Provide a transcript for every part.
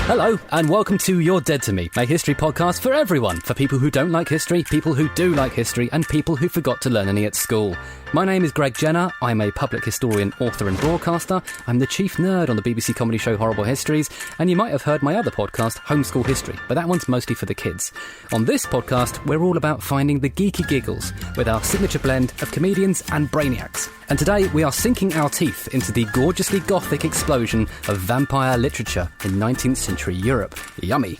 Hello, and welcome to You're Dead to Me, a history podcast for everyone, for people who don't like history, people who do like history, and people who forgot to learn any at school. My name is Greg Jenner. I'm a public historian, author and broadcaster. I'm the chief nerd on the BBC comedy show Horrible Histories, and you might have heard my other podcast, Homeschool History, but that one's mostly for the kids. On this podcast, we're all about finding the geeky giggles with our signature blend of comedians and brainiacs. And today, we are sinking our teeth into the gorgeously Gothic explosion of vampire literature in 19th century Europe. Yummy.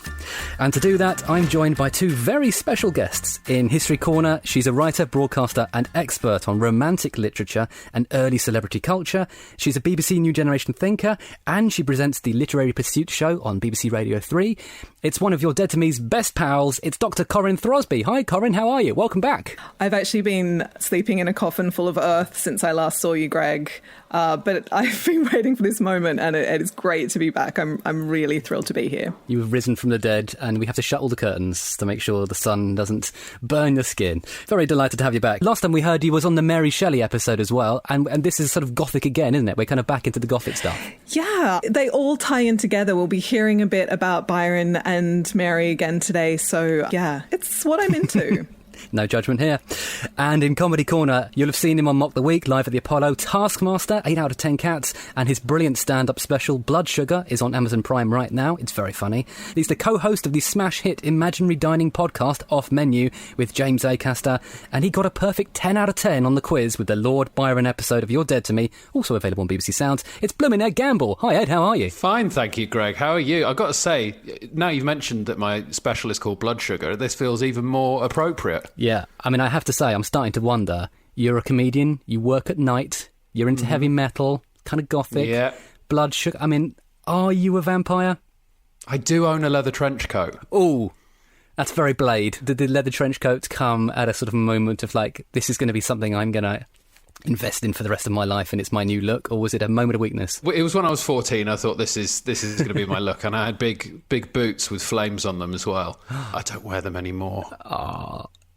And to do that, I'm joined by two very special guests. In History Corner, she's a writer, broadcaster and expert on romantic literature and early celebrity culture. She's a BBC New Generation thinker, and she presents the Literary Pursuit show on BBC Radio 3. It's one of Your Dead to Me's best pals. It's Dr. Corin Throsby. Hi, Corin, how are you? Welcome back. I've actually been sleeping in a coffin full of earth since I last saw you, Greg. But I've been waiting for this moment, and it is great to be back. I'm really thrilled to be here. You've risen from the dead, and we have to shut all the curtains to make sure the sun doesn't burn your skin. Very delighted to have you back. Last time we heard you was on the Mary Shelley episode as well, and this is sort of Gothic again, isn't it? We're kind of back into the Gothic stuff. Yeah, they all tie in together. We'll be hearing a bit about Byron and Mary again today, so yeah, it's what I'm into. No judgment here. And in Comedy Corner, you'll have seen him on Mock the Week, live at the Apollo. Taskmaster, 8 out of 10 cats, and his brilliant stand-up special, Blood Sugar, is on Amazon Prime right now. It's very funny. He's the co-host of the smash hit Imaginary Dining podcast, Off Menu, with James Acaster, and he got a perfect 10 out of 10 on the quiz with the Lord Byron episode of You're Dead to Me, also available on BBC Sounds. It's bloomin' Ed Gamble. Hi, Ed, how are you? Fine, thank you, Greg. How are you? I've got to say, now you've mentioned that my special is called Blood Sugar, this feels even more appropriate. Yeah, I mean, I have to say, I'm starting to wonder, you're a comedian, you work at night, you're into heavy metal, kind of Gothic, yeah. Blood Sugar. I mean, are you a vampire? I do own a leather trench coat. Ooh, that's very Blade. Did the leather trench coat come at a sort of moment of like, this is going to be something I'm going to invest in for the rest of my life and it's my new look, or was it a moment of weakness? It was when I was 14. I thought this is going to be my look, and I had big boots with flames on them as well. I don't wear them anymore.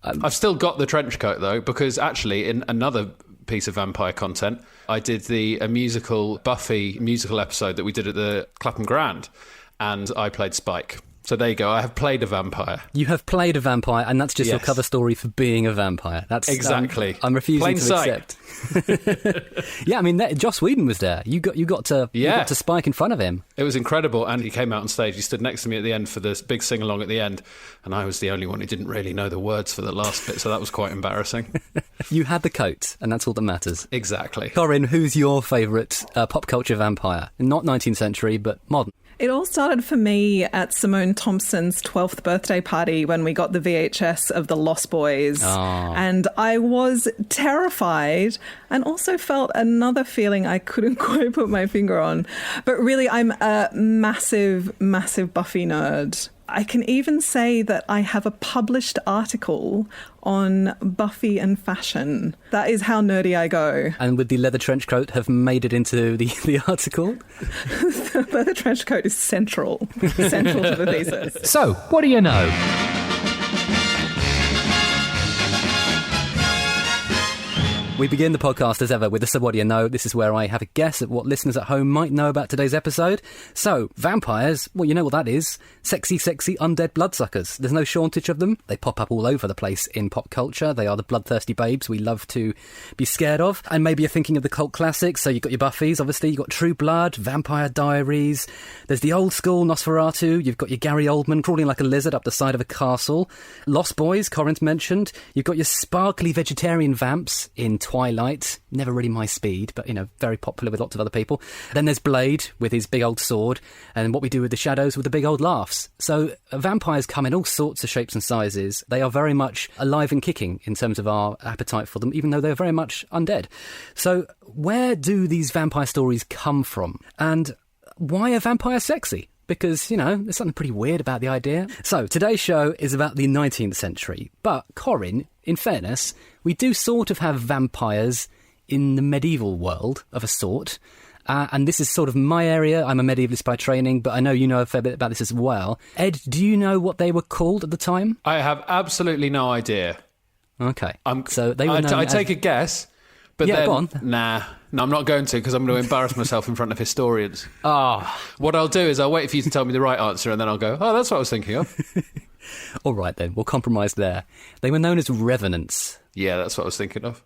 I've still got the trench coat though, because actually in another piece of vampire content, I did a musical Buffy musical episode that we did at the Clapham Grand, and I played Spike. So there you go. I have played a vampire. You have played a vampire, and that's just your cover story for being a vampire. That's exactly. I'm refusing Plain to sight. Accept. Yeah, I mean, Joss Whedon was there. You got to Spike in front of him. It was incredible, and he came out on stage. He stood next to me at the end for this big sing along at the end, and I was the only one who didn't really know the words for the last bit, so that was quite embarrassing. You had the coat, and that's all that matters. Exactly. Corin, who's your favourite pop culture vampire? Not 19th century, but modern. It all started for me at Simone Thompson's 12th birthday party when we got the VHS of The Lost Boys. Oh. And I was terrified and also felt another feeling I couldn't quite put my finger on. But really, I'm a massive Buffy nerd. I can even say that I have a published article on Buffy and fashion. That is how nerdy I go. And would the leather trench coat have made it into the article? The leather trench coat is central to the thesis. So, what do you know? We begin the podcast as ever with a So What Do You Know? This is where I have a guess at what listeners at home might know about today's episode. So, vampires, well, you know what that is. Sexy, undead bloodsuckers. There's no shortage of them. They pop up all over the place in pop culture. They are the bloodthirsty babes we love to be scared of. And maybe you're thinking of the cult classics. So you've got your Buffys, obviously. You've got True Blood, Vampire Diaries. There's the old school Nosferatu. You've got your Gary Oldman crawling like a lizard up the side of a castle. Lost Boys, Corin's mentioned. You've got your sparkly vegetarian vamps in Twilight, never really my speed, but, you know, very popular with lots of other people. Then there's Blade with his big old sword, and What We Do with the Shadows with the big old laughs. So vampires come in all sorts of shapes and sizes. They are very much alive and kicking in terms of our appetite for them, even though they're very much undead. So where do these vampire stories come from? And why are vampires sexy? Because, you know, there's something pretty weird about the idea. So, today's show is about the 19th century. But, Corin, in fairness, we do sort of have vampires in the medieval world of a sort. And this is sort of my area. I'm a medievalist by training, but I know you know a fair bit about this as well. Ed, do you know what they were called at the time? I have absolutely no idea. Okay. I take a guess, But Yeah, then, go on. No, I'm not going to, because I'm going to embarrass myself in front of historians. Ah, What I'll do is I'll wait for you to tell me the right answer, and then I'll go, oh, that's what I was thinking of. all right then, we'll compromise there. They were known as revenants. Yeah, that's what I was thinking of.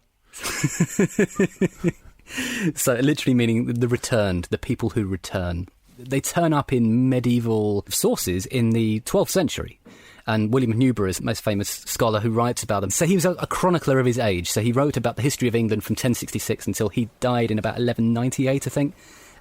So literally meaning the returned, the people who return. They turn up in medieval sources in the 12th century. And William of Newburgh is the most famous scholar who writes about them. So he was a chronicler of his age. So he wrote about the history of England from 1066 until he died in about 1198, I think.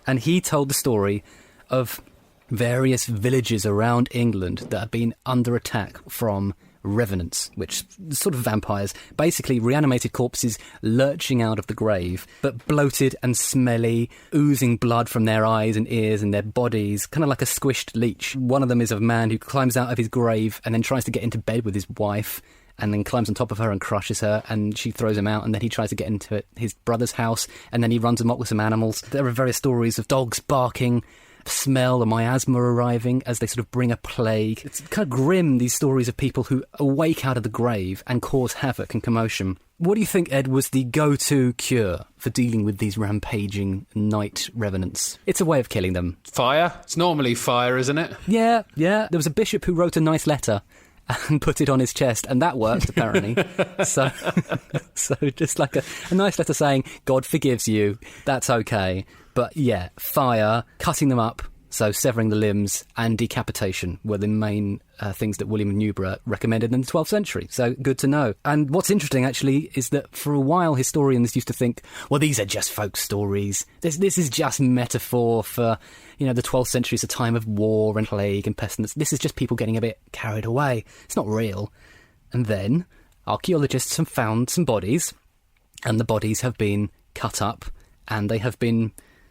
And he told the story of various villages around England that have been under attack from revenants, which sort of vampires, basically reanimated corpses lurching out of the grave, but bloated and smelly, oozing blood from their eyes and ears and their bodies, kind of like a squished leech. One of them is a man who climbs out of his grave and then tries to get into bed with his wife, and then climbs on top of her and crushes her, and she throws him out, and then he tries to get into his brother's house, and then he runs amok with some animals. There are various stories of dogs barking, smell, a miasma arriving as they sort of bring a plague. It's kind of grim, these stories of people who awake out of the grave and cause havoc and commotion. What do you think, Ed, was the go-to cure for dealing with these rampaging night revenants? It's a way of killing them. Fire? It's normally fire, isn't it? Yeah. There was a bishop who wrote a nice letter and put it on his chest, and that worked, apparently. so just like a nice letter saying, God forgives you, that's okay. But yeah, fire, cutting them up, so severing the limbs, and decapitation were the main things that William of Newburgh recommended in the 12th century. So good to know. And what's interesting, actually, is that for a while historians used to think, well, these are just folk stories. This is just metaphor for, the 12th century is a time of war and plague and pestilence. This is just people getting a bit carried away. It's not real. And then archaeologists have found some bodies, and the bodies have been cut up, and they have been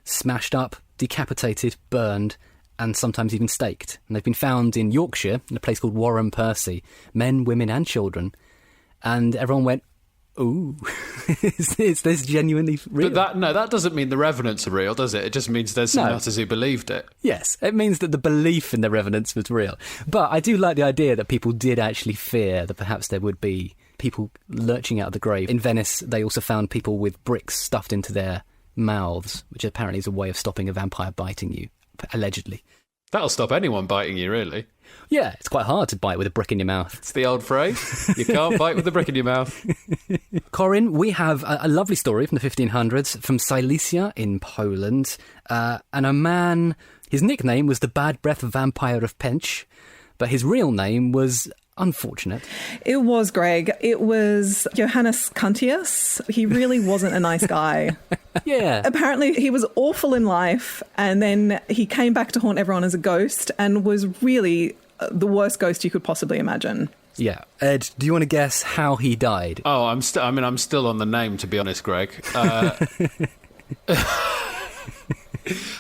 smashed up, decapitated, burned, and sometimes even staked. And they've been found in Yorkshire, in a place called Warren Percy, men, women and children. And everyone went, ooh, is this genuinely real? But that doesn't mean the revenants are real, does it? It just means there's some nutters who believed it. Yes, it means that the belief in the revenants was real. But I do like the idea that people did actually fear that perhaps there would be people lurching out of the grave. In Venice, they also found people with bricks stuffed into their mouths, which apparently is a way of stopping a vampire biting you, allegedly. That'll stop anyone biting you, really. Yeah, it's quite hard to bite with a brick in your mouth. It's the old phrase. You can't bite with a brick in your mouth. Corin, we have a lovely story from the 1500s from Silesia in Poland. And a man, his nickname was the Bad Breath Vampire of Pench, but his real name was unfortunate. It was, Greg. It was Johannes Cuntius. He really wasn't a nice guy. Yeah. Apparently he was awful in life, and then he came back to haunt everyone as a ghost and was really the worst ghost you could possibly imagine. Yeah. Ed, do you want to guess how he died? Oh, I'm still on the name, to be honest, Greg.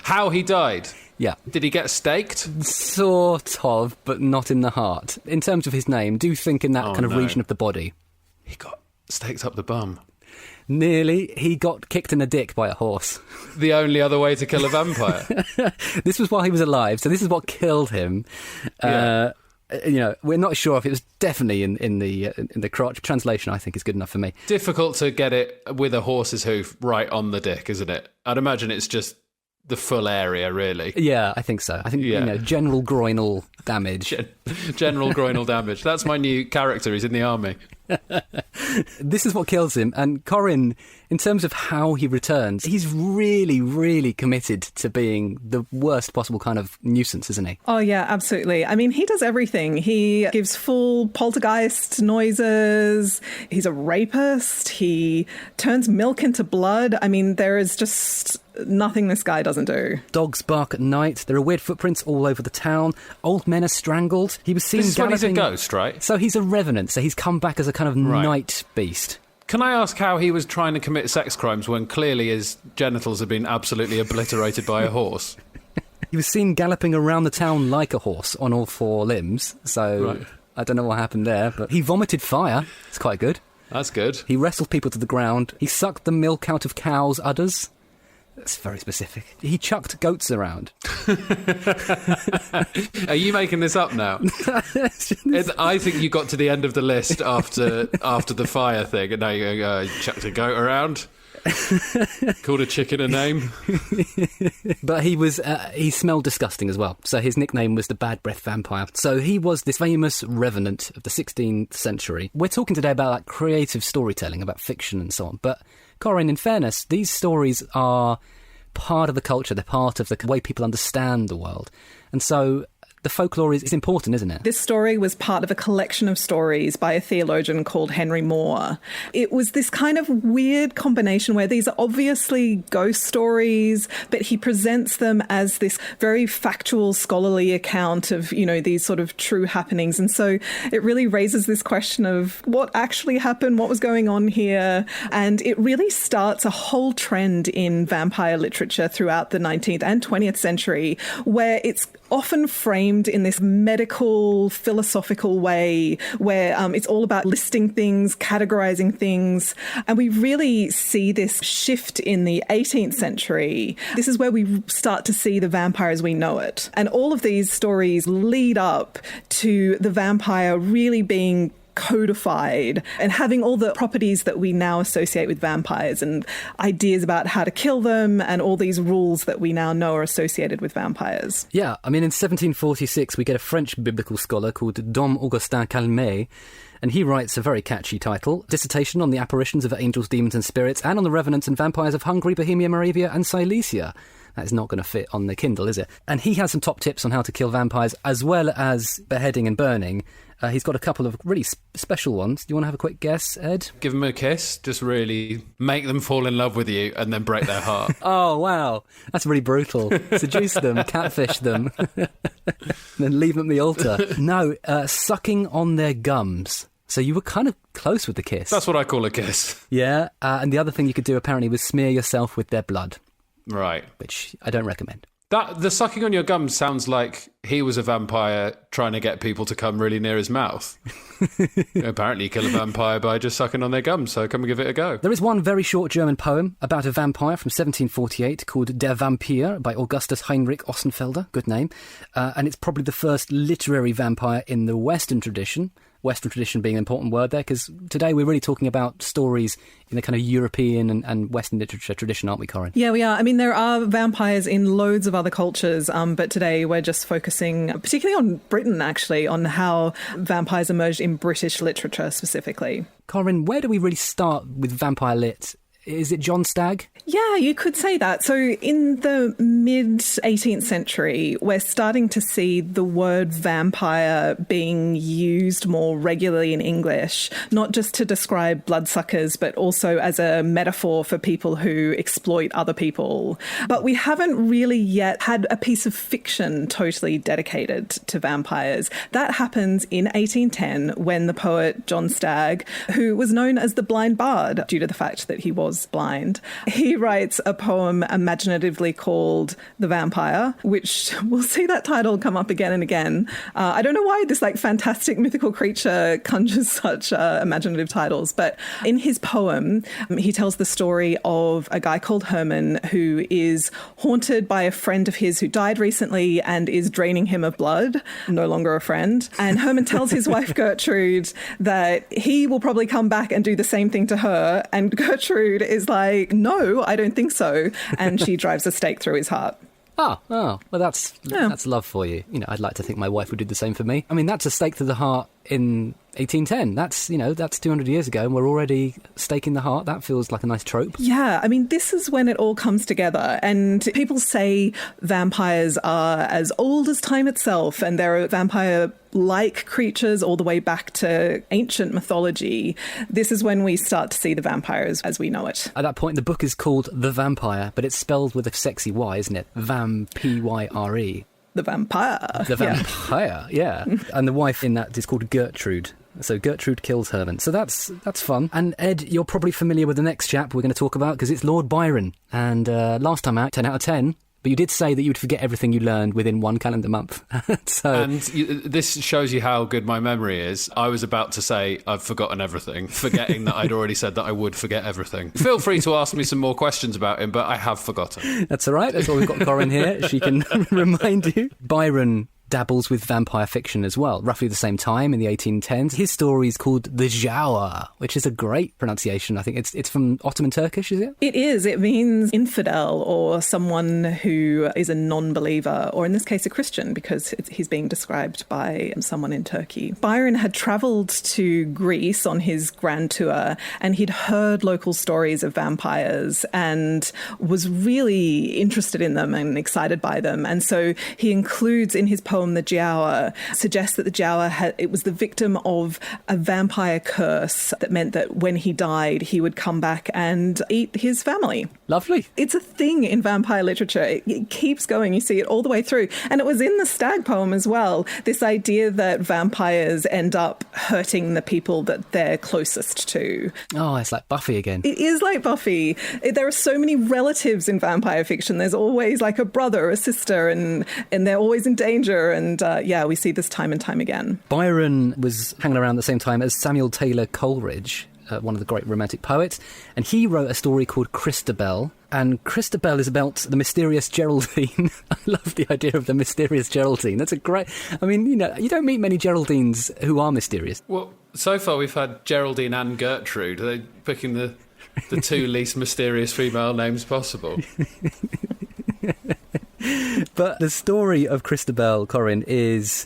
How he died? Yeah. Did he get staked? Sort of, but not in the heart. In terms of his name, do think in that kind of region of the body. He got staked up the bum. Nearly. He got kicked in the dick by a horse. The only other way to kill a vampire. This was while he was alive, so this is what killed him. Yeah. We're not sure if it was definitely in the crotch. Translation, I think, is good enough for me. Difficult to get it with a horse's hoof right on the dick, isn't it? I'd imagine it's just the full area, really. Yeah, I think so. I think, general groinal damage. General groinal damage. That's my new character. He's in the army. This is what kills him. And Corin, in terms of how he returns, he's really, really committed to being the worst possible kind of nuisance, isn't he? Oh, yeah, absolutely. I mean, he does everything. He gives full poltergeist noises. He's a rapist. He turns milk into blood. I mean, there is just nothing this guy doesn't do. Dogs bark at night. There are weird footprints all over the town. Old men are strangled. He was seen This is when he's a ghost, right? So he's a revenant. So he's come back as a kind of night beast. Can I ask how he was trying to commit sex crimes when clearly his genitals have been absolutely obliterated by a horse? He was seen galloping around the town like a horse on all four limbs. So I don't know what happened there, but he vomited fire. It's quite good. That's good. He wrestled people to the ground. He sucked the milk out of cows' udders. That's very specific. He chucked goats around. Are you making this up now? I think you got to the end of the list after the fire thing, and now you chucked a goat around. Called a chicken a name. But he smelled disgusting as well. So his nickname was the Bad Breath Vampire. So he was this famous revenant of the 16th century. We're talking today about like creative storytelling, about fiction and so on. But Corin, in fairness, these stories are part of the culture. They're part of the way people understand the world. And so the folklore is important, isn't it? This story was part of a collection of stories by a theologian called Henry Moore. It was this kind of weird combination where these are obviously ghost stories, but he presents them as this very factual, scholarly account of, these sort of true happenings. And so it really raises this question of what actually happened, what was going on here. And it really starts a whole trend in vampire literature throughout the 19th and 20th century, where it's often framed in this medical, philosophical way where it's all about listing things, categorizing things. And we really see this shift in the 18th century. This is where we start to see the vampire as we know it. And all of these stories lead up to the vampire really being codified and having all the properties that we now associate with vampires and ideas about how to kill them and all these rules that we now know are associated with vampires. Yeah, I mean, in 1746, we get a French biblical scholar called Dom Augustin Calmet, and he writes a very catchy title, Dissertation on the Apparitions of Angels, Demons and Spirits, and on the Revenants and Vampires of Hungary, Bohemia, Moravia and Silesia. That is not going to fit on the Kindle, is it? And he has some top tips on how to kill vampires, as well as beheading and burning. He's got a couple of really special ones. Do you want to have a quick guess, Ed? Give them a kiss. Just really make them fall in love with you and then break their heart. Oh, wow. That's really brutal. Seduce them, catfish them, then leave them at the altar. No, sucking on their gums. So you were kind of close with the kiss. That's what I call a kiss. Yeah, and the other thing you could do apparently was smear yourself with their blood. Right. Which I don't recommend. The sucking on your gums sounds like he was a vampire trying to get people to come really near his mouth. Apparently you kill a vampire by just sucking on their gums, so come and give it a go. There is one very short German poem about a vampire from 1748 called Der Vampir by Augustus Heinrich Ossenfelder, good name, and it's probably the first literary vampire in the Western tradition. Western tradition being an important word there, because today we're really talking about stories in the kind of European and Western literature tradition, aren't we, Corin? Yeah, we are. I mean, there are vampires in loads of other cultures, but today we're just focusing particularly on Britain, actually, on how vampires emerged in British literature specifically. Corin, where do we really start with vampire lit? Is it John Stagg? Yeah, you could say that. So in the mid-18th century, we're starting to see the word vampire being used more regularly in English, not just to describe bloodsuckers, but also as a metaphor for people who exploit other people. But we haven't really yet had a piece of fiction totally dedicated to vampires. That happens in 1810 when the poet John Stagg, who was known as the Blind Bard due to the fact that he was blind, he writes a poem imaginatively called The Vampire, which we'll see that title come up again and again. I don't know why this fantastic mythical creature conjures such imaginative titles, but in his poem, he tells the story of a guy called Herman who is haunted by a friend of his who died recently and is draining him of blood, no longer a friend. And Herman tells his wife Gertrude that he will probably come back and do the same thing to her, and Gertrude is like, no, I don't think so. And she drives a stake through his heart. Oh, well, that's love for you. I'd like to think my wife would do the same for me. I mean, that's a stake to the heart in 1810. That's 200 years ago, and we're already staking the heart. That feels like a nice trope. Yeah, I mean, this is when it all comes together. And people say vampires are as old as time itself, and they're vampire-like creatures all the way back to ancient mythology. This is when we start to see the vampires as we know it. At that point, the book is called The Vampire, but it's spelled with a sexy Y, isn't it? P-Y-R-E. The vampire. The vampire, yeah. And the wife in that is called Gertrude. So Gertrude kills Herman. So that's fun. And Ed, you're probably familiar with the next chap we're going to talk about, because it's Lord Byron. And last time out, 10 out of 10. But you did say that you'd forget everything you learned within one calendar month. This shows you how good my memory is. I was about to say I've forgotten everything, forgetting that I'd already said that I would forget everything. Feel free to ask me some more questions about him, but I have forgotten. That's all right. That's why we've got Corin here. She can remind you. Byron dabbles with vampire fiction as well, roughly the same time in the 1810s. His story is called The Giaour, which is a great pronunciation. I think it's from Ottoman Turkish, is it? It is. It means infidel or someone who is a non-believer, or in this case a Christian, because he's being described by someone in Turkey. Byron had travelled to Greece on his grand tour, and he'd heard local stories of vampires and was really interested in them and excited by them. And so he includes in his poem The Giaour, suggests that the Giaour it was the victim of a vampire curse that meant that when he died, he would come back and eat his family. Lovely. It's a thing in vampire literature. It keeps going. You see it all the way through. And it was in the Stag poem as well, this idea that vampires end up hurting the people that they're closest to. Oh, it's like Buffy again. It is like Buffy. There are so many relatives in vampire fiction. There's always like a brother or a sister, and they're always in danger. And we see this time and time again. Byron was hanging around at the same time as Samuel Taylor Coleridge, one of the great romantic poets, and he wrote a story called Christabel. And Christabel is about the mysterious Geraldine. I love the idea of the mysterious Geraldine. That's a great... I mean, you don't meet many Geraldines who are mysterious. Well, so far we've had Geraldine and Gertrude. Are they picking the two least mysterious female names possible? But the story of Christabel, Corin, is...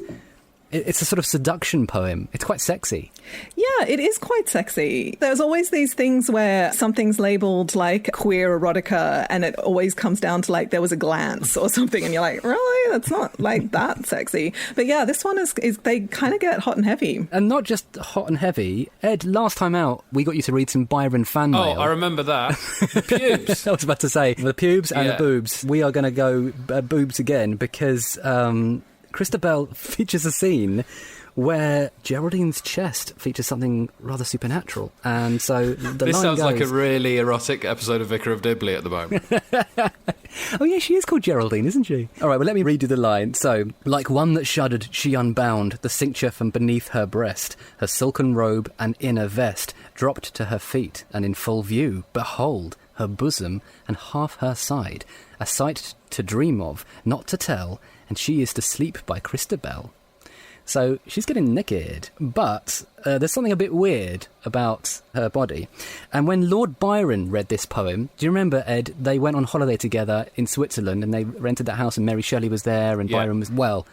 It's a sort of seduction poem. It's quite sexy. Yeah, it is quite sexy. There's always these things where something's labelled like queer erotica, and it always comes down to like there was a glance or something, and you're like, really? That's not like that sexy. But yeah, this one is they kind of get hot and heavy. And not just hot and heavy. Ed, last time out, we got you to read some Byron fan mail. Oh, I remember that. Pubes. I was about to say, the pubes and the boobs. We are going to go boobs again because... Christabel features a scene where Geraldine's chest features something rather supernatural. And so this sounds like a really erotic episode of Vicar of Dibley at the moment. Oh, yeah, she is called Geraldine, isn't she? All right, well, let me read you the line. So, like one that shuddered, she unbound the cincture from beneath her breast. Her silken robe and inner vest dropped to her feet, and in full view, behold, her bosom and half her side. A sight to dream of, not to tell, and she is to sleep by Christabel. So she's getting naked, but there's something a bit weird about her body. And when Lord Byron read this poem, do you remember, Ed, they went on holiday together in Switzerland and they rented that house and Mary Shelley was there and Byron was... Well,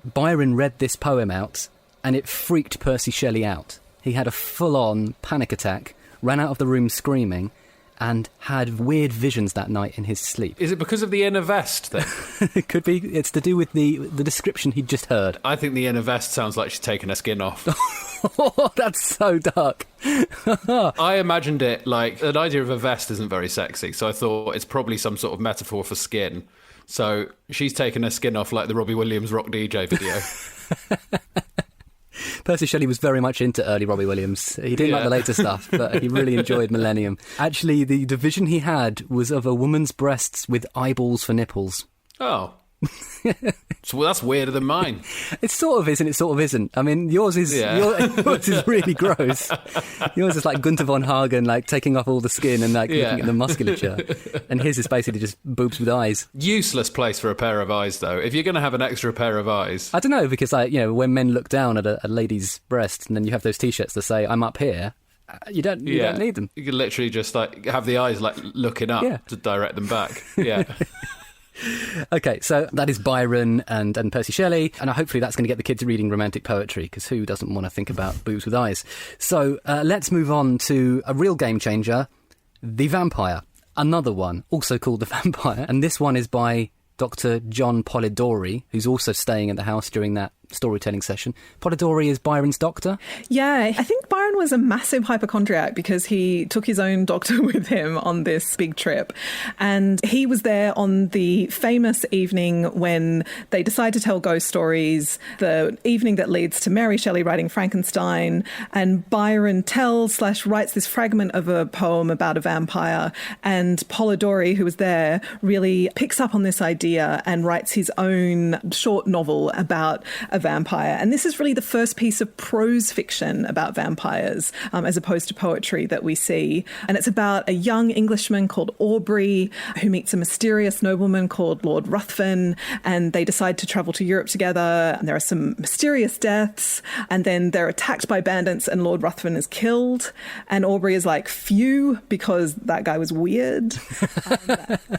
Byron read this poem out and it freaked Percy Shelley out. He had a full-on panic attack, ran out of the room screaming, and had weird visions that night in his sleep. Is it because of the inner vest, then? It could be. It's to do with the description he'd just heard. I think the inner vest sounds like she's taken her skin off. Oh, that's so dark. I imagined it like... An idea of a vest isn't very sexy, so I thought it's probably some sort of metaphor for skin. So she's taken her skin off like the Robbie Williams Rock DJ video. Percy Shelley was very much into early Robbie Williams. He didn't like the later stuff, but he really enjoyed Millennium. Actually, the vision he had was of a woman's breasts with eyeballs for nipples. Oh. So that's weirder than mine. It sort of is and it sort of isn't. I mean, yours is yours is really gross. Yours is like Gunther von Hagen, like taking off all the skin and like looking at the musculature. And his is basically just boobs with eyes. Useless place for a pair of eyes, though. If you're going to have an extra pair of eyes... I don't know, because when men look down at a lady's breast and then you have those T-shirts that say, I'm up here... You don't need them. You can literally just like have the eyes like looking up to direct them back. Yeah. Okay, so that is Byron and Percy Shelley, and hopefully that's going to get the kids reading romantic poetry, because who doesn't want to think about boobs with eyes? So let's move on to a real game changer, The Vampire. Another one, also called The Vampire, and this one is by Dr. John Polidori, who's also staying at the house during that storytelling session. Polidori is Byron's doctor? Yeah, I think Byron was a massive hypochondriac because he took his own doctor with him on this big trip. And he was there on the famous evening when they decide to tell ghost stories, the evening that leads to Mary Shelley writing Frankenstein, and Byron writes this fragment of a poem about a vampire, and Polidori, who was there, really picks up on this idea and writes his own short novel about a vampire. And this is really the first piece of prose fiction about vampires, as opposed to poetry that we see. And it's about a young Englishman called Aubrey who meets a mysterious nobleman called Lord Ruthven, and they decide to travel to Europe together. And there are some mysterious deaths, and then they're attacked by bandits and Lord Ruthven is killed. And Aubrey is like, phew, because that guy was weird.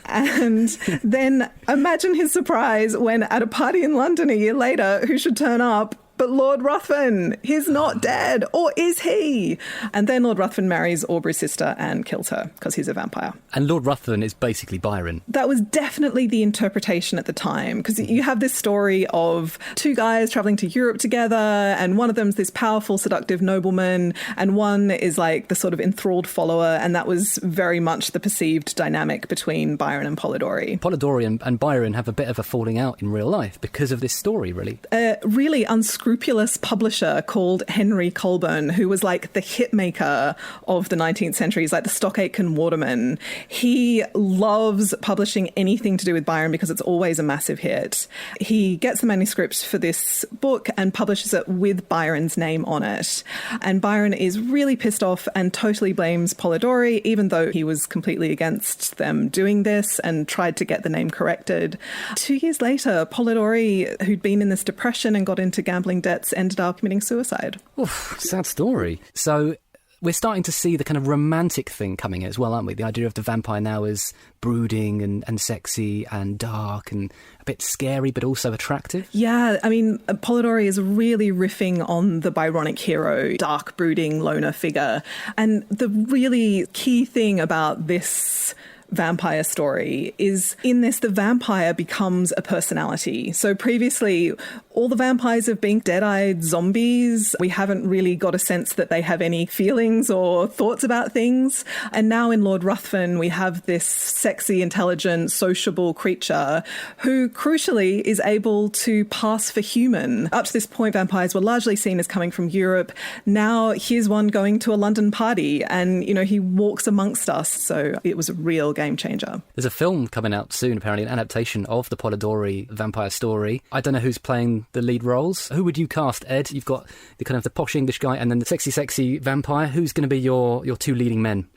And then imagine his surprise when at a party in London a year later, who should turn up? But Lord Ruthven, he's not dead, or is he? And then Lord Ruthven marries Aubrey's sister and kills her because he's a vampire. And Lord Ruthven is basically Byron. That was definitely the interpretation at the time, because you have this story of two guys traveling to Europe together, and one of them's this powerful, seductive nobleman, and one is like the sort of enthralled follower, and that was very much the perceived dynamic between Byron and Polidori. Polidori and Byron have a bit of a falling out in real life because of this story, really. A really unscrupulous publisher called Henry Colburn, who was like the hitmaker of the 19th century. He's like the Stock Aitken Waterman. He loves publishing anything to do with Byron because it's always a massive hit. He gets the manuscript for this book and publishes it with Byron's name on it. And Byron is really pissed off and totally blames Polidori, even though he was completely against them doing this and tried to get the name corrected. 2 years later, Polidori, who'd been in this depression and got into gambling debts, ended up committing suicide. Oof, sad story. So we're starting to see the kind of romantic thing coming as well, aren't we? The idea of the vampire now as brooding and sexy and dark and a bit scary, but also attractive. Yeah, I mean, Polidori is really riffing on the Byronic hero, dark, brooding, loner figure. And the really key thing about this vampire story is in this, the vampire becomes a personality. So previously, all the vampires have been dead-eyed zombies. We haven't really got a sense that they have any feelings or thoughts about things. And now in Lord Ruthven, we have this sexy, intelligent, sociable creature who, crucially, is able to pass for human. Up to this point, vampires were largely seen as coming from Europe. Now here's one going to a London party and, you know, he walks amongst us. So it was a real game changer. There's a film coming out soon, apparently, an adaptation of the Polidori vampire story. I don't know who's playing the lead roles. Who would you cast, Ed? You've got the kind of the posh English guy and then the sexy vampire. Who's going to be your two leading men?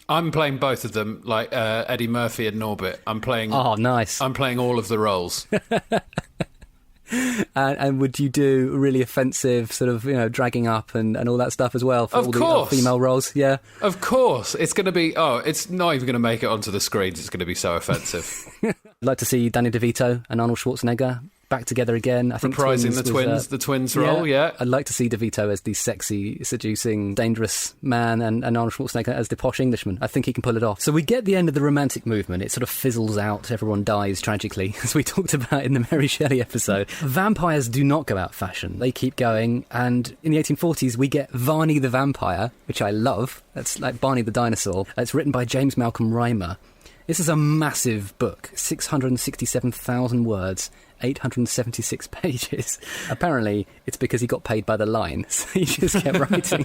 I'm playing both of them, like Eddie Murphy and Norbit. I'm playing. Oh, nice. I'm playing all of the roles. And would you do really offensive sort of, you know, dragging up and all that stuff as well for of all course. the female roles? Yeah. Of course. It's going to be, it's not even going to make it onto the screens. It's going to be so offensive. I'd like to see Danny DeVito and Arnold Schwarzenegger back together again. I think reprising the twins role, yeah. I'd like to see DeVito as the sexy, seducing, dangerous man and Arnold Schwarzenegger as the posh Englishman. I think he can pull it off. So we get the end of the Romantic movement. It sort of fizzles out. Everyone dies tragically, as we talked about in the Mary Shelley episode. Vampires do not go out of fashion. They keep going. And in the 1840s, we get Varney the Vampire, which I love. That's like Barney the Dinosaur. It's written by James Malcolm Rymer. This is a massive book, 667,000 words, 876 pages. Apparently, it's because he got paid by the line, so he just kept writing.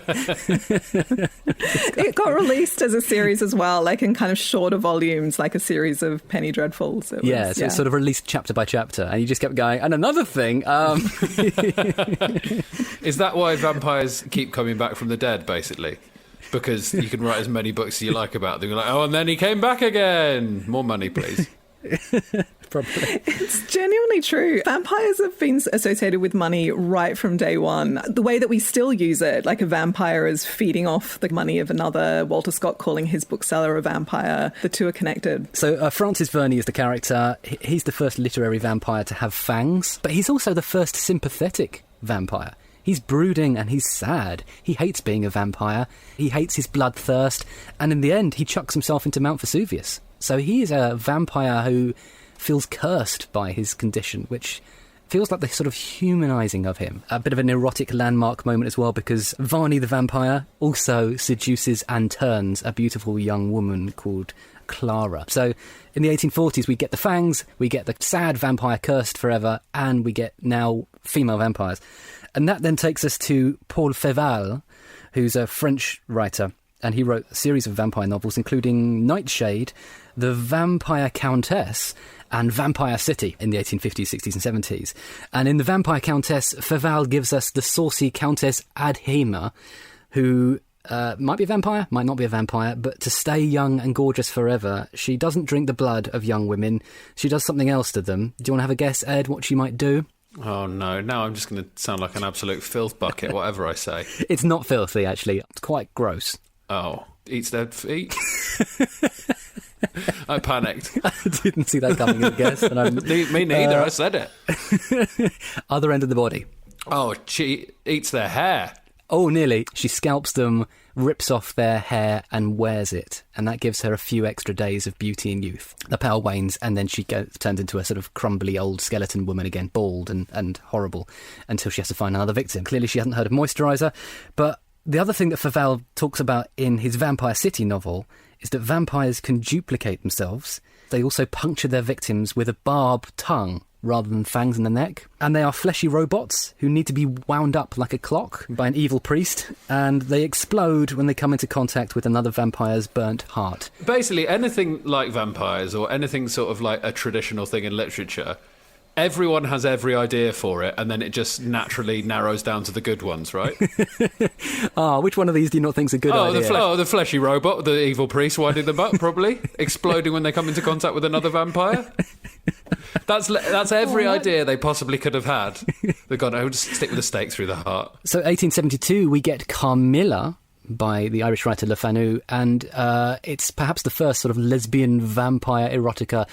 It got released as a series as well, like in kind of shorter volumes, like a series of Penny Dreadfuls. It's sort of released chapter by chapter, and he just kept going. And another thing... Is that why vampires keep coming back from the dead, basically? Because you can write as many books as you like about them. You're like, and then he came back again. More money, please. Probably. It's genuinely true. Vampires have been associated with money right from day one. The way that we still use it, like a vampire is feeding off the money of another, Walter Scott calling his bookseller a vampire. The two are connected. So Francis Verney is the character. He's the first literary vampire to have fangs, but he's also the first sympathetic vampire. He's brooding and he's sad. He hates being a vampire. He hates his bloodthirst. And in the end, he chucks himself into Mount Vesuvius. So he is a vampire who feels cursed by his condition, which feels like the sort of humanising of him. A bit of an erotic landmark moment as well, because Varney the Vampire also seduces and turns a beautiful young woman called Clara. So in the 1840s, we get the fangs, we get the sad vampire cursed forever, and we get now female vampires. And that then takes us to Paul Féval, who's a French writer. and he wrote a series of vampire novels, including Nightshade, The Vampire Countess, and Vampire City in the 1850s, 60s and 70s. And in The Vampire Countess, Faval gives us the saucy Countess Adhema, who might be a vampire, might not be a vampire, but to stay young and gorgeous forever, she doesn't drink the blood of young women. She does something else to them. Do you want to have a guess, Ed, what she might do? Oh, no. Now I'm just going to sound like an absolute filth bucket, whatever I say. It's not filthy, actually. It's quite gross. Oh, eats their feet? I panicked. I didn't see that coming, I guess. And Me neither, I said it. Other end of the body. Oh, she eats their hair. Oh, nearly. She scalps them, rips off their hair and wears it. And that gives her a few extra days of beauty and youth. The power wanes and then she turns into a sort of crumbly old skeleton woman again, bald and horrible, until she has to find another victim. Clearly she hasn't heard of moisturiser. But the other thing that Faval talks about in his Vampire City novel is that vampires can duplicate themselves. They also puncture their victims with a barbed tongue rather than fangs in the neck. And they are fleshy robots who need to be wound up like a clock by an evil priest, and they explode when they come into contact with another vampire's burnt heart. Basically, anything like vampires or anything sort of like a traditional thing in literature, everyone has every idea for it, and then it just naturally narrows down to the good ones, right? Which one of these do you not think is a good idea? The fleshy robot, the evil priest winding them up, probably. Exploding when they come into contact with another vampire. That's every idea they possibly could have had. They've gone, oh, just stick with the stake through the heart. So 1872, we get Carmilla by the Irish writer Le Fanu, and it's perhaps the first sort of lesbian vampire erotica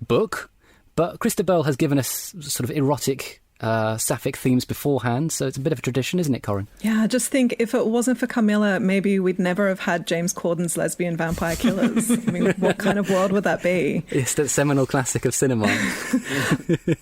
book. But Christabel has given us sort of erotic sapphic themes beforehand, so it's a bit of a tradition, isn't it, Corin? Yeah, just think, if it wasn't for Camilla, maybe we'd never have had James Corden's lesbian vampire killers. I mean, what kind of world would that be? It's that seminal classic of cinema.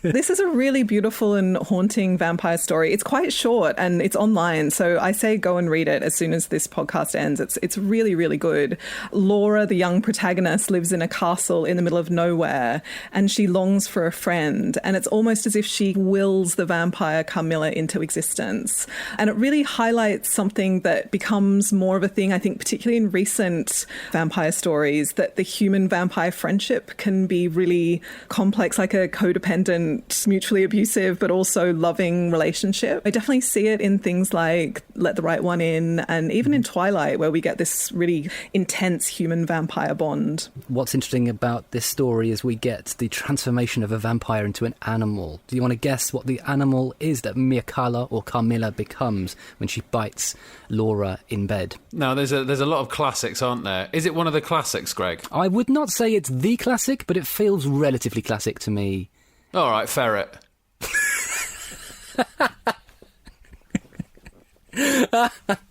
This is a really beautiful and haunting vampire story. It's quite short and it's online, so I say go and read it as soon as this podcast ends. It's really, really good. Laura, the young protagonist, lives in a castle in the middle of nowhere, and she longs for a friend, and it's almost as if she wills the vampire Carmilla into existence. And it really highlights something that becomes more of a thing, I think, particularly in recent vampire stories, that the human-vampire friendship can be really complex, like a codependent, mutually abusive, but also loving relationship. I definitely see it in things like Let the Right One In, and even in Twilight, where we get this really intense human-vampire bond. What's interesting about this story is we get the transformation of a vampire into an animal. Do you want to guess what the animal is that Mircalla or Carmilla becomes when she bites Laura in bed? Now, there's a lot of classics, aren't there? Is it one of the classics, Greg? I would not say it's the classic, but it feels relatively classic to me. All right, ferret.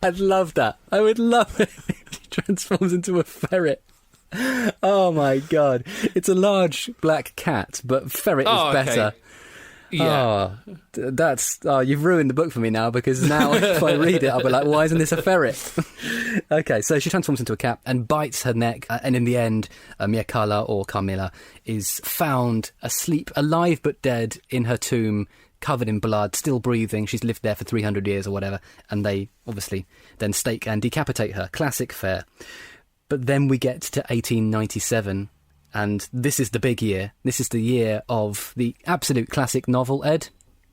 I'd love that. I would love it if she transforms into a ferret. Oh my god. It's a large black cat, but ferret is better. Okay. Yeah. You've ruined the book for me now, because now if I read it, I'll be like, why isn't this a ferret? Okay, so she transforms into a cat and bites her neck, and in the end, Mircalla or Carmilla is found asleep, alive but dead, in her tomb, covered in blood, still breathing. She's lived there for 300 years or whatever, and they obviously then stake and decapitate her. Classic fare. But then we get to 1897, and this is the big year. This is the year of the absolute classic novel, Ed.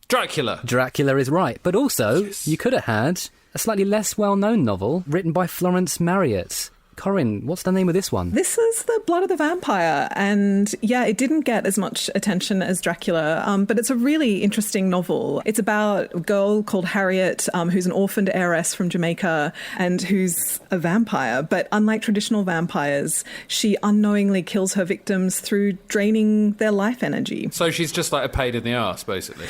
Dracula. Dracula is right. But also, You could have had a slightly less well-known novel written by Florence Marryat. Corin, what's the name of this one? This is The Blood of the Vampire, and yeah, it didn't get as much attention as Dracula, but it's a really interesting novel. It's about a girl called Harriet, who's an orphaned heiress from Jamaica and who's a vampire, but unlike traditional vampires, she unknowingly kills her victims through draining their life energy. So she's just like a pain in the arse, basically.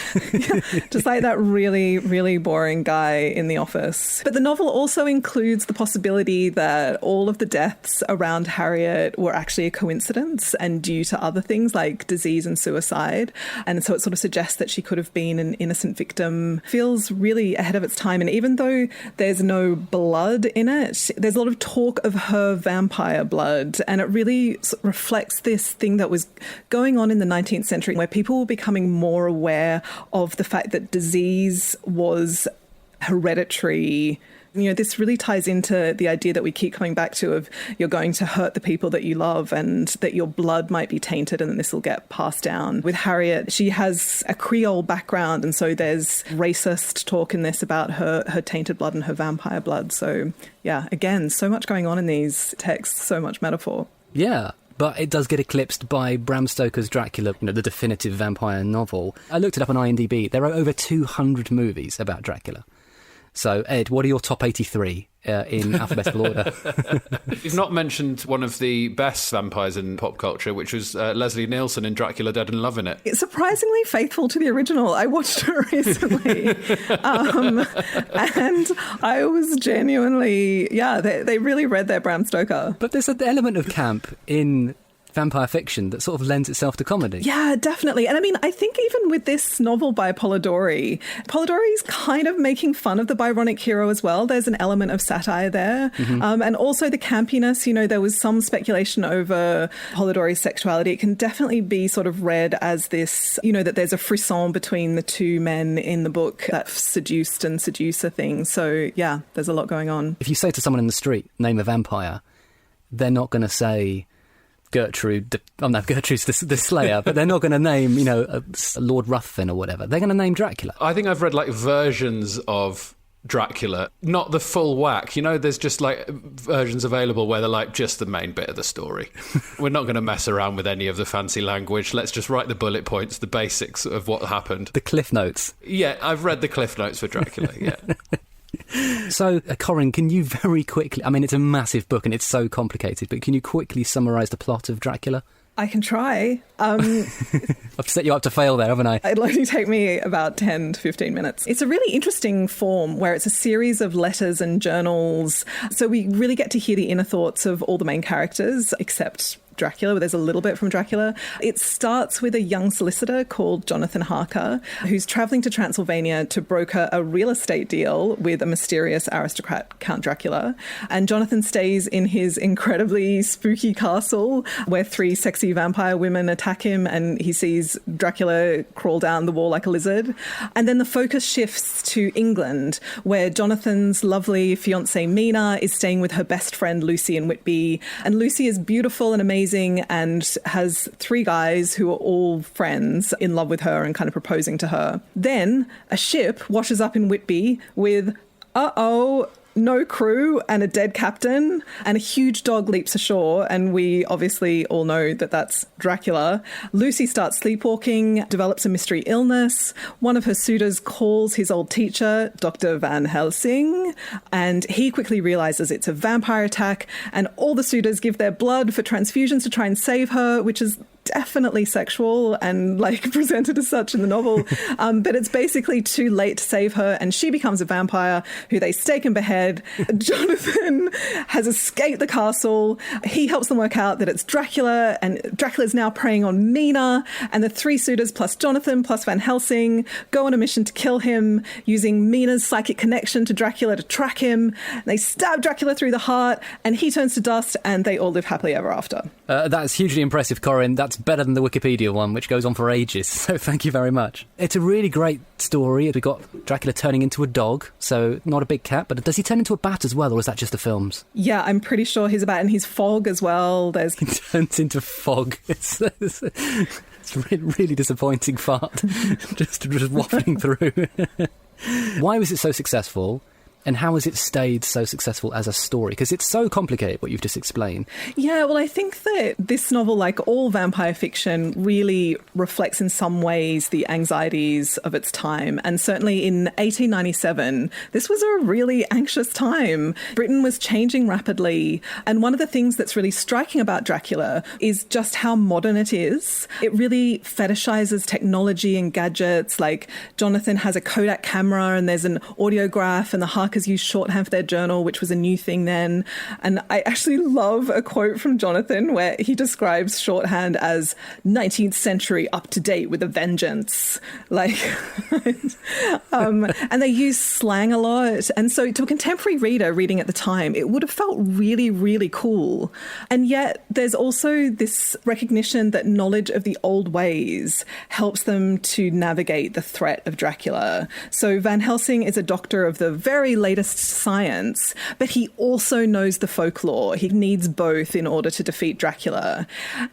Just like that really, really boring guy in the office. But the novel also includes the possibility that all of the deaths around Harriet were actually a coincidence and due to other things like disease and suicide. And so it sort of suggests that she could have been an innocent victim. Feels really ahead of its time. And even though there's no blood in it, there's a lot of talk of her vampire blood. And it really reflects this thing that was going on in the 19th century, where people were becoming more aware of the fact that disease was hereditary You know, this really ties into the idea that we keep coming back to of you're going to hurt the people that you love and that your blood might be tainted and then this will get passed down. With Harriet, she has a Creole background, and so there's racist talk in this about her tainted blood and her vampire blood. So, yeah, again, so much going on in these texts, so much metaphor. Yeah. But it does get eclipsed by Bram Stoker's Dracula, the definitive vampire novel. I looked it up on IMDb. There are over 200 movies about Dracula. So, Ed, what are your top 83 in alphabetical order? You've not mentioned one of the best vampires in pop culture, which was Leslie Nielsen in Dracula Dead and Loving It. It's surprisingly faithful to the original. I watched it recently. And I was genuinely, they really read their Bram Stoker. But there's an element of camp in vampire fiction that sort of lends itself to comedy. Yeah, definitely. And I mean, I think even with this novel by Polidori's kind of making fun of the Byronic hero as well. There's an element of satire there. Mm-hmm. And also the campiness, there was some speculation over Polidori's sexuality. It can definitely be sort of read as this, that there's a frisson between the two men in the book, that seduced and seducer thing. So yeah, there's a lot going on. If you say to someone in the street, name a vampire, they're not going to say Gertrude's the Slayer, but they're not going to name, Lord Ruthven or whatever. They're going to name Dracula. I think I've read versions of Dracula, not the full whack. There's just versions available where they're just the main bit of the story. We're not going to mess around with any of the fancy language. Let's just write the bullet points, the basics of what happened. The Cliff Notes. Yeah, I've read the Cliff Notes for Dracula, yeah. So, Corin, can you very quickly... I mean, it's a massive book and it's so complicated, but can you quickly summarise the plot of Dracula? I can try. I've set you up to fail there, haven't I? It'll only take me about 10 to 15 minutes. It's a really interesting form where it's a series of letters and journals. So we really get to hear the inner thoughts of all the main characters, except Dracula, but there's a little bit from Dracula. It starts with a young solicitor called Jonathan Harker, who's travelling to Transylvania to broker a real estate deal with a mysterious aristocrat, Count Dracula. And Jonathan stays in his incredibly spooky castle where 3 sexy vampire women attack him and he sees Dracula crawl down the wall like a lizard. And then the focus shifts to England, where Jonathan's lovely fiancée Mina is staying with her best friend Lucy in Whitby. And Lucy is beautiful and amazing and has 3 guys who are all friends in love with her and kind of proposing to her. Then a ship washes up in Whitby with, no crew and a dead captain, and a huge dog leaps ashore, and we obviously all know that that's Dracula. Lucy starts sleepwalking, develops a mystery illness. One of her suitors calls his old teacher, Dr. Van Helsing, and he quickly realizes it's a vampire attack, and all the suitors give their blood for transfusions to try and save her, which is definitely sexual and presented as such in the novel. But it's basically too late to save her, and she becomes a vampire who they stake and behead. Jonathan has escaped the castle. He helps them work out that it's Dracula, and Dracula's now preying on Mina, and the 3 suitors plus Jonathan plus Van Helsing go on a mission to kill him using Mina's psychic connection to Dracula to track him. They stab Dracula through the heart and he turns to dust, and they all live happily ever after. That's hugely impressive, Corin. That's better than the Wikipedia one, which goes on for ages, so thank you very much. It's a really great story. We've got Dracula turning into a dog, so not a big cat, but does he turn into a bat as well, or is that just the films? Yeah, I'm pretty sure he's a bat, and he's fog as well. He turns into fog. It's a really disappointing fart, just wafting through. Why was it so successful? And how has it stayed so successful as a story? Because it's so complicated, what you've just explained. Yeah, well, I think that this novel, like all vampire fiction, really reflects in some ways the anxieties of its time. And certainly in 1897, this was a really anxious time. Britain was changing rapidly. And one of the things that's really striking about Dracula is just how modern it is. It really fetishizes technology and gadgets. Like Jonathan has a Kodak camera and there's an audiograph, and the Harkers use shorthand for their journal, which was a new thing then. And I actually love a quote from Jonathan where he describes shorthand as 19th century up to date with a vengeance. And they use slang a lot. And so to a contemporary reader reading at the time, it would have felt really, really cool. And yet there's also this recognition that knowledge of the old ways helps them to navigate the threat of Dracula. So Van Helsing is a doctor of the very latest science, but he also knows the folklore. He needs both in order to defeat Dracula.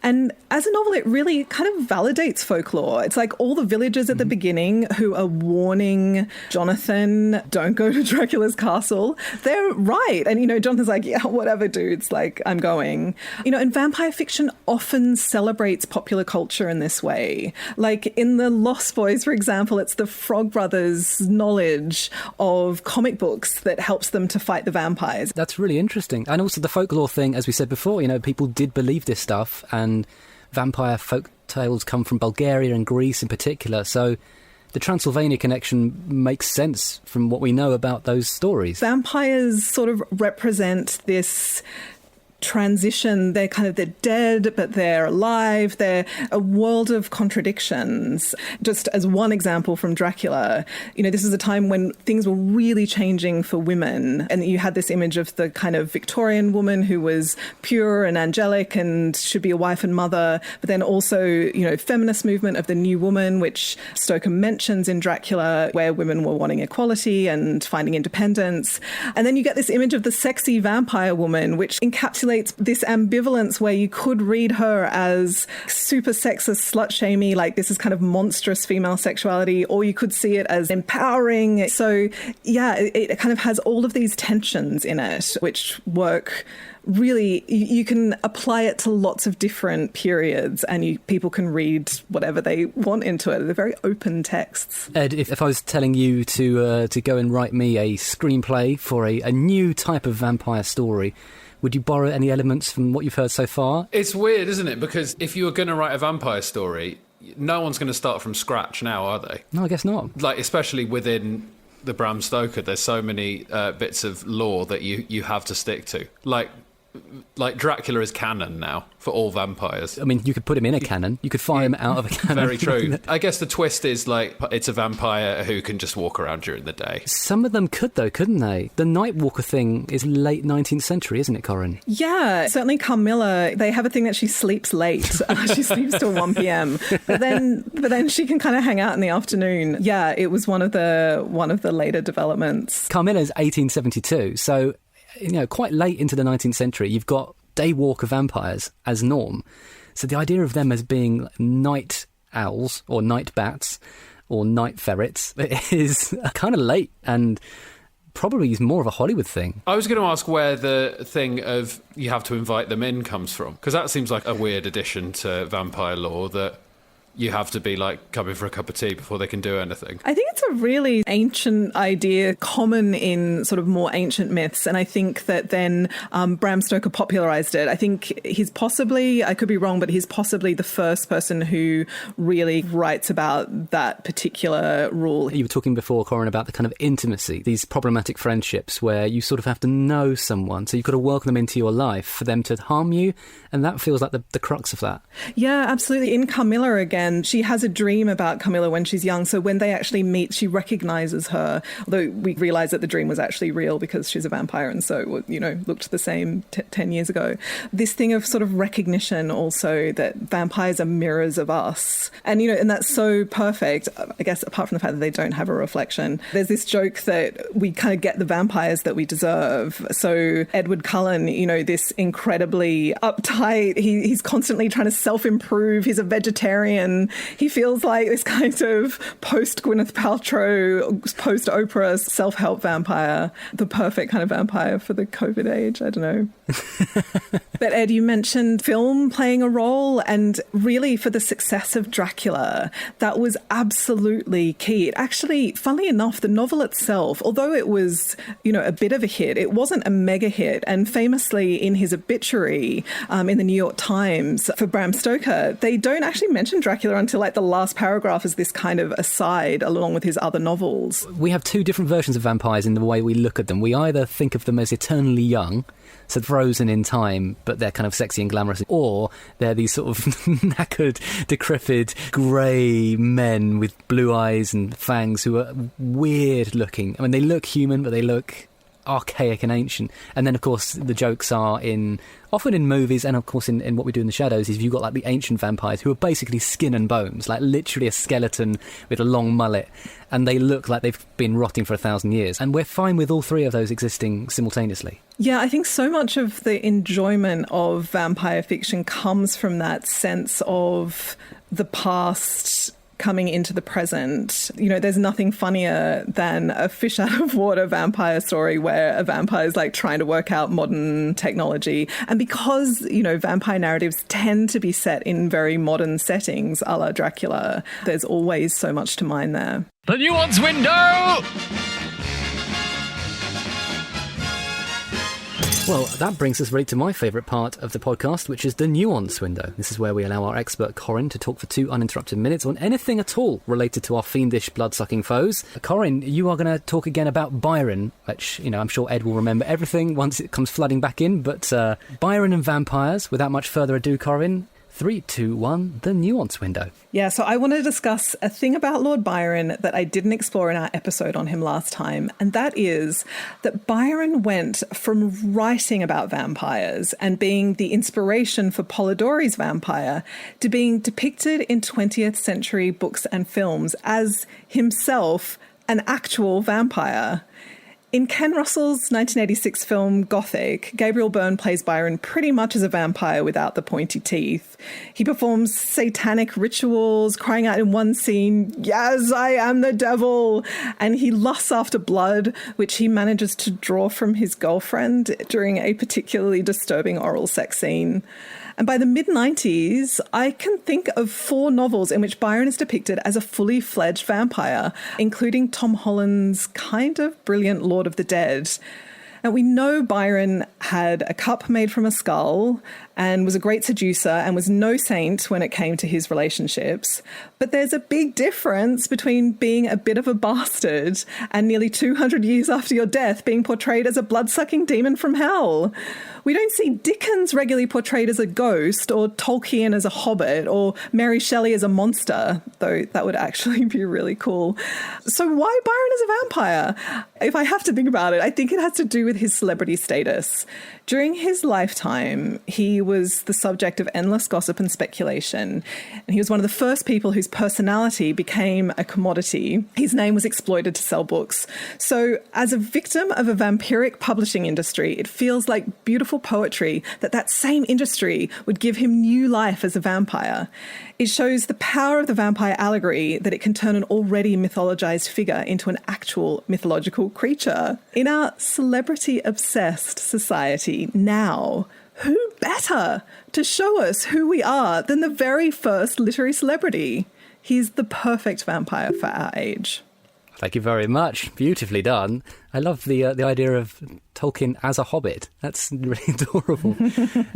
And as a novel, it really kind of validates folklore. It's like all the villagers at the beginning who are warning Jonathan, don't go to Dracula's castle. They're right. And, Jonathan's like, yeah, whatever, dudes, like, I'm going. And vampire fiction often celebrates popular culture in this way. Like in The Lost Boys, for example, it's the Frog Brothers' knowledge of comic books that helps them to fight the vampires. That's really interesting. And also the folklore thing, as we said before, people did believe this stuff, and vampire folk tales come from Bulgaria and Greece in particular. So the Transylvania connection makes sense from what we know about those stories. Vampires sort of represent this transition. They're dead, but they're alive. They're a world of contradictions. Just as one example from Dracula, this is a time when things were really changing for women. And you had this image of the kind of Victorian woman who was pure and angelic and should be a wife and mother. But then also, feminist movement of the new woman, which Stoker mentions in Dracula, where women were wanting equality and finding independence. And then you get this image of the sexy vampire woman, which encapsulates this ambivalence where you could read her as super sexist, slut-shamey, like this is kind of monstrous female sexuality, or you could see it as empowering. So, yeah, it kind of has all of these tensions in it, which work really. You can apply it to lots of different periods, and people can read whatever they want into it. They're very open texts. Ed, if I was telling you to go and write me a screenplay for a new type of vampire story, would you borrow any elements from what you've heard so far? It's weird, isn't it? Because if you were going to write a vampire story, no one's going to start from scratch now, are they? No, I guess not. Like, especially within the Bram Stoker, there's so many bits of lore that you have to stick to. Like Dracula is canon now for all vampires. I mean, you could put him in a cannon. You could fire him out of a cannon. Very true. I guess the twist is, it's a vampire who can just walk around during the day. Some of them could, though, couldn't they? The Nightwalker thing is late 19th century, isn't it, Corin? Yeah, certainly Carmilla, they have a thing that she sleeps late. She sleeps till 1 p.m. But then she can kind of hang out in the afternoon. Yeah, it was one of the later developments. Carmilla's 1872, so quite late into the 19th century, you've got daywalker vampires as norm. So the idea of them as being night owls or night bats or night ferrets is kind of late, and probably is more of a Hollywood thing. I was going to ask where the thing of you have to invite them in comes from, because that seems like a weird addition to vampire lore, that you have to be coming for a cup of tea before they can do anything. I think it's a really ancient idea, common in sort of more ancient myths. And I think that then Bram Stoker popularized it. I think he's possibly, I could be wrong, but he's possibly the first person who really writes about that particular rule. You were talking before, Corin, about the kind of intimacy, these problematic friendships where you sort of have to know someone. So you've got to welcome them into your life for them to harm you. And that feels like the crux of that. Yeah, absolutely. In Carmilla again, she has a dream about Camilla when she's young. So when they actually meet, she recognizes her, although we realize that the dream was actually real because she's a vampire and so, looked the same 10 years ago. This thing of sort of recognition also, that vampires are mirrors of us. And, and that's so perfect, I guess, apart from the fact that they don't have a reflection. There's this joke that we kind of get the vampires that we deserve. So Edward Cullen, this incredibly uptight, he's constantly trying to self-improve. He's a vegetarian. He feels like this kind of post-Gwyneth Paltrow, post-Oprah self-help vampire, the perfect kind of vampire for the COVID age. I don't know. But Ed, you mentioned film playing a role, and really for the success of Dracula, that was absolutely key. It actually, funnily enough, the novel itself, although it was, a bit of a hit, it wasn't a mega hit. And famously in his obituary in the New York Times for Bram Stoker, they don't actually mention Dracula until the last paragraph as this kind of aside along with his other novels. We have two different versions of vampires in the way we look at them. We either think of them as eternally young, so frozen in time, but they're kind of sexy and glamorous, or they're these sort of knackered, decrepit, grey men with blue eyes and fangs who are weird looking. I mean, they look human, but they look archaic and ancient. And then, of course, the jokes are often in movies, and of course in What We Do in the Shadows, is you've got like the ancient vampires who are basically skin and bones, like literally a skeleton with a long mullet, and they look like they've been rotting for 1,000 years. And we're fine with all three of those existing simultaneously. Yeah, I think so much of the enjoyment of vampire fiction comes from that sense of the past coming into the present. You know, there's nothing funnier than a fish out of water vampire story where a vampire is like trying to work out modern technology. And because, you know, vampire narratives tend to be set in very modern settings, a la Dracula, there's always so much to mine there. The Nuance Window! Well, that brings us really to my favourite part of the podcast, which is the nuance window. This is where we allow our expert Corin to talk for 2 uninterrupted minutes on anything at all related to our fiendish, blood-sucking foes. Corin, you are going to talk again about Byron, which, you know, I'm sure Ed will remember everything once it comes flooding back in, but Byron and vampires, without much further ado, Corin, 3, 2, 1, the nuance window. Yeah, so I want to discuss a thing about Lord Byron that I didn't explore in our episode on him last time, and that is that Byron went from writing about vampires and being the inspiration for Polidori's vampire to being depicted in 20th century books and films as himself an actual vampire. In Ken Russell's 1986 film Gothic, Gabriel Byrne plays Byron pretty much as a vampire without the pointy teeth. He performs satanic rituals, crying out in one scene, "Yes, I am the devil!" And he lusts after blood, which he manages to draw from his girlfriend during a particularly disturbing oral sex scene. And by the mid-90s, I can think of 4 novels in which Byron is depicted as a fully fledged vampire, including Tom Holland's kind of brilliant Lord of the Dead. And we know Byron had a cup made from a skull and was a great seducer and was no saint when it came to his relationships. But there's a big difference between being a bit of a bastard and nearly 200 years after your death being portrayed as a blood-sucking demon from hell. We don't see Dickens regularly portrayed as a ghost, or Tolkien as a hobbit, or Mary Shelley as a monster, though that would actually be really cool. So why Byron as a vampire? If I have to think about it, I think it has to do with his celebrity status. During his lifetime, he was the subject of endless gossip and speculation, and he was one of the first people whose personality became a commodity. His name was exploited to sell books. So as a victim of a vampiric publishing industry, it feels like beautiful poetry that same industry would give him new life as a vampire. It shows the power of the vampire allegory, that it can turn an already mythologized figure into an actual mythological creature. In our celebrity-obsessed society now, who better to show us who we are than the very first literary celebrity? He's the perfect vampire for our age. Thank you very much. Beautifully done. I love the idea of Tolkien as a hobbit. That's really adorable.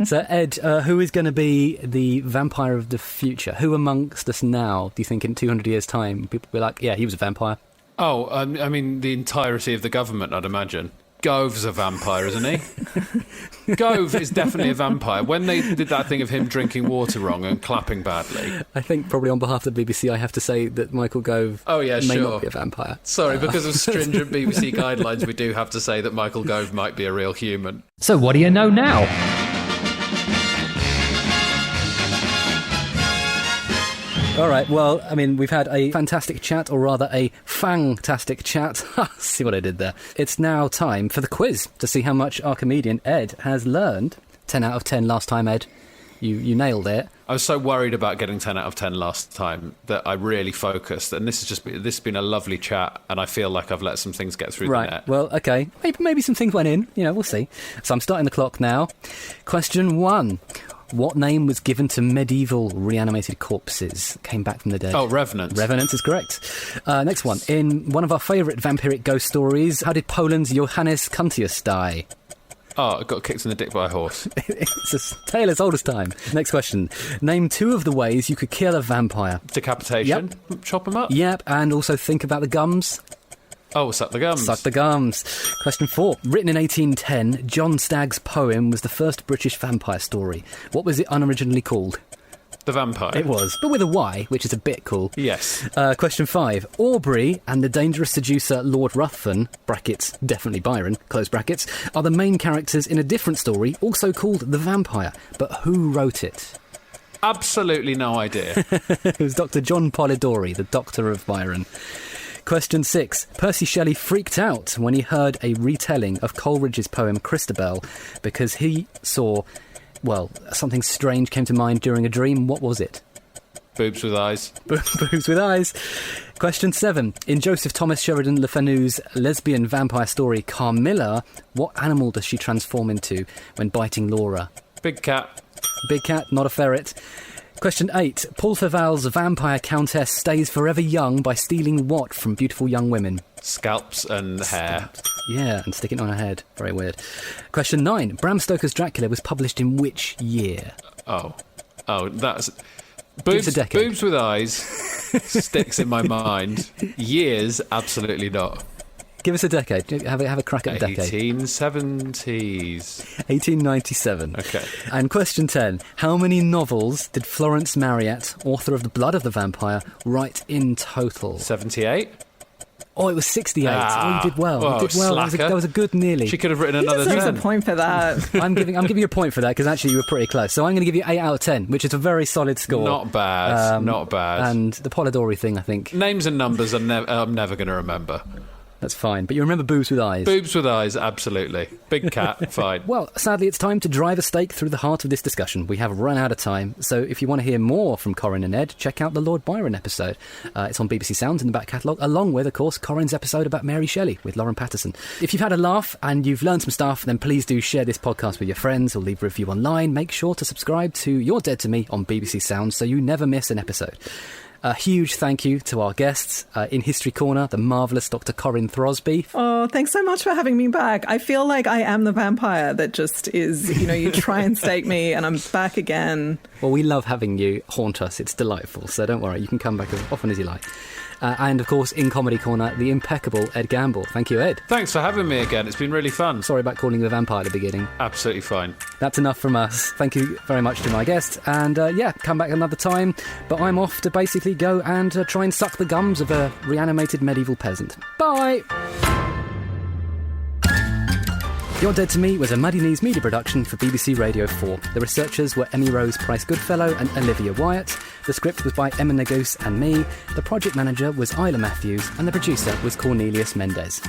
So, Ed, who is going to be the vampire of the future? Who amongst us now, do you think in 200 years' time, people will be like, yeah, he was a vampire? Oh, I mean, the entirety of the government, I'd imagine. Gove's a vampire, isn't he? Gove is definitely a vampire. When they did that thing of him drinking water wrong and clapping badly. I think probably on behalf of the BBC I have to say that Michael Gove may not be a vampire. Sorry, because of stringent BBC guidelines, we do have to say that Michael Gove might be a real human. So what do you know now? All right, well, I mean, we've had a fantastic chat, or rather a fang-tastic chat. See what I did there. It's now time for the quiz to see how much our comedian Ed has learned. 10 out of 10 last time, Ed. You nailed it. I was so worried about getting 10 out of 10 last time that I really focused, and this has been a lovely chat, and I feel like I've let some things get through the net. Right, well, okay. Maybe some things went in. You know, we'll see. So I'm starting the clock now. Question 1. What name was given to medieval reanimated corpses? Came back from the dead. Oh, Revenant. Revenant is correct. Next one. In one of our favourite vampiric ghost stories, how did Poland's Johannes Cuntius die? Oh, got kicked in the dick by a horse. It's a tale as old as time. Next question. Name 2 of the ways you could kill a vampire. Decapitation. Yep. Chop them up. Yep, and also think about the gums. Oh, suck the gums. Suck the gums. Question 4. Written in 1810, John Stagg's poem was the first British vampire story. What was it unoriginally called? The vampire. It was, but with a Y, which is a bit cool. Yes. Question 5. Aubrey and the dangerous seducer Lord Ruthven, brackets, definitely Byron, close brackets, are the main characters in a different story, also called The Vampire. But who wrote it? Absolutely no idea. It was Dr. John Polidori, the doctor of Byron. Question 6. Percy Shelley freaked out when he heard a retelling of Coleridge's poem Christabel because he saw, well, something strange came to mind during a dream. What was it? Boobs with eyes. Boobs with eyes. Question 7. In Joseph Thomas Sheridan Le Fanu's lesbian vampire story Carmilla, what animal does she transform into when biting Laura? Big cat. Big cat, not a ferret. Question 8. Paul Faval's vampire countess stays forever young by stealing what from beautiful young women? Scalps and hair. Yeah, and sticking it on her head. Very weird. Question 9. Bram Stoker's Dracula was published in which year? Oh, that's... Give us a decade. Boobs with eyes sticks in my mind. Years, absolutely not. Give us a decade. Have a crack at a decade. 1870s. 1897. Okay. And question 10. How many novels did Florence Marryat, author of The Blood of the Vampire, write in total? 78? Oh, it was 68. Oh, you did well. Well, you did well. That was a good nearly. She could have written another There's 10. a point for that. I'm giving you a point for that because actually you were pretty close. So I'm going to give you 8 out of 10, which is a very solid score. Not bad. Not bad. And the Polidori thing, I think. Names and numbers I'm never going to remember. That's fine. But you remember Boobs with Eyes? Boobs with eyes, absolutely. Big cat, fine. Well, sadly, it's time to drive a stake through the heart of this discussion. We have run out of time. So if you want to hear more from Corin and Ed, check out the Lord Byron episode. It's on BBC Sounds in the back catalogue, along with, of course, Corin's episode about Mary Shelley with Lauren Patterson. If you've had a laugh and you've learned some stuff, then please do share this podcast with your friends or leave a review online. Make sure to subscribe to You're Dead to Me on BBC Sounds so you never miss an episode. A huge thank you to our guests in History Corner, the marvellous Dr. Corin Throsby. Oh, thanks so much for having me back. I feel like I am the vampire that just is, you try and stake me and I'm back again. Well, we love having you haunt us. It's delightful. So don't worry, you can come back as often as you like. And, of course, in Comedy Corner, the impeccable Ed Gamble. Thank you, Ed. Thanks for having me again. It's been really fun. Sorry about calling you the vampire at the beginning. Absolutely fine. That's enough from us. Thank you very much to my guests. And, come back another time. But I'm off to basically go and try and suck the gums of a reanimated medieval peasant. Bye! You're Dead to Me was a Muddy Knees media production for BBC Radio 4. The researchers were Emmy Rose Price-Goodfellow and Olivia Wyatt. The script was by Emma Nagus and me. The project manager was Isla Matthews and the producer was Cornelius Mendez.